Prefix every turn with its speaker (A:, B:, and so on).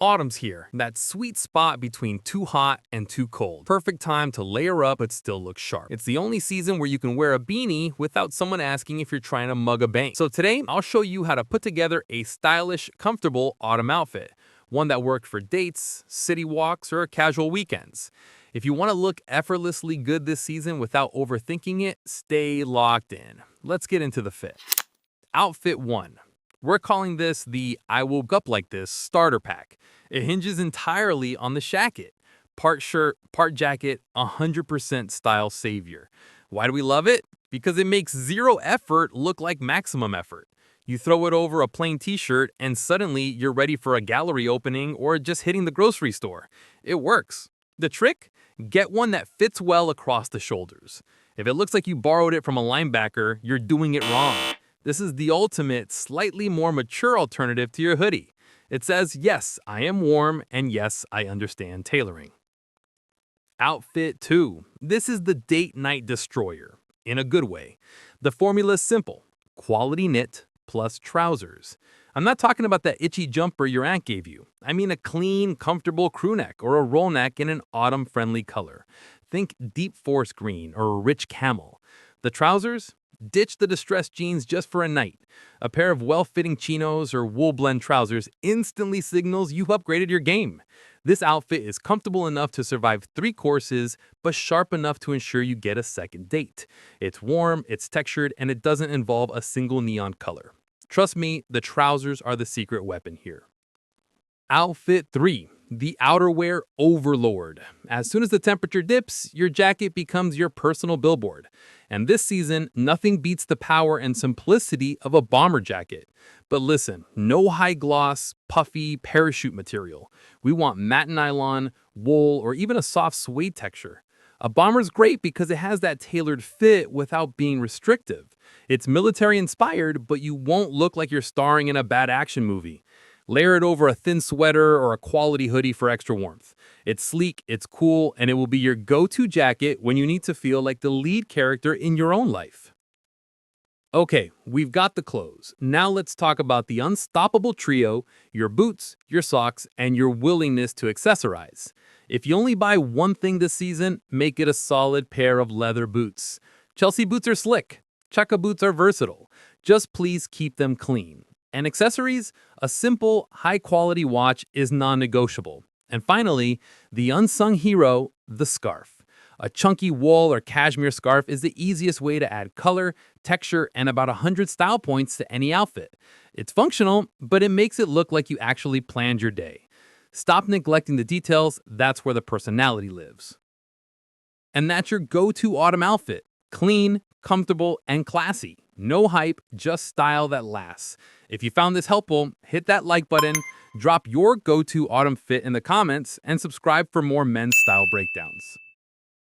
A: Autumn's here, that sweet spot between too hot and too cold. Perfect time to layer up but still look sharp. It's the only season where you can wear a beanie without someone asking if you're trying to mug a bank. So today, I'll show you how to put together a stylish, comfortable autumn outfit. One that worked for dates, city walks, or casual weekends. If you want to look effortlessly good this season without overthinking it, stay locked in. Let's get into the fit. Outfit 1. We're calling this the I Woke Up Like This starter pack. It hinges entirely on the Shacket. Part shirt, part jacket, 100% style savior. Why do we love it? Because it makes zero effort look like maximum effort. You throw it over a plain t-shirt and suddenly you're ready for a gallery opening or just hitting the grocery store. It works. The trick? Get one that fits well across the shoulders. If it looks like you borrowed it from a linebacker, you're doing it wrong. This is the ultimate, slightly more mature alternative to your hoodie. It says, yes, I am warm, and yes, I understand tailoring. Outfit 2. This is the date night destroyer, in a good way. The formula is simple. Quality knit plus trousers. I'm not talking about that itchy jumper your aunt gave you. I mean a clean, comfortable crew neck or a roll neck in an autumn-friendly color. Think deep forest green or a rich camel. The trousers? Ditch the distressed jeans just for a night. A pair of well-fitting chinos or wool blend trousers instantly signals you've upgraded your game. This outfit is comfortable enough to survive 3 courses, but sharp enough to ensure you get a second date. It's warm, it's textured, and it doesn't involve a single neon color. Trust me, the trousers are the secret weapon here. Outfit 3. The Outerwear Overlord. As soon as the temperature dips, your jacket becomes your personal billboard. And this season, nothing beats the power and simplicity of a bomber jacket. But listen, no high gloss, puffy parachute material. We want matte nylon, wool, or even a soft suede texture. A bomber's great because it has that tailored fit without being restrictive. It's military inspired, but you won't look like you're starring in a bad action movie. Layer it over a thin sweater or a quality hoodie for extra warmth. It's sleek, it's cool, and it will be your go-to jacket when you need to feel like the lead character in your own life. Okay, we've got the clothes. Now let's talk about the unstoppable trio, your boots, your socks, and your willingness to accessorize. If you only buy one thing this season, make it a solid pair of leather boots. Chelsea boots are slick. Chukka boots are versatile. Just please keep them clean. And accessories? A simple, high-quality watch is non-negotiable. And finally, the unsung hero, the scarf. A chunky wool or cashmere scarf is the easiest way to add color, texture, and about 100 style points to any outfit. It's functional, but it makes it look like you actually planned your day. Stop neglecting the details, that's where the personality lives. And that's your go-to autumn outfit. Clean, comfortable, and classy. No hype, just style that lasts. If you found this helpful, hit that like button, drop your go-to autumn fit in the comments, and subscribe for more men's style breakdowns.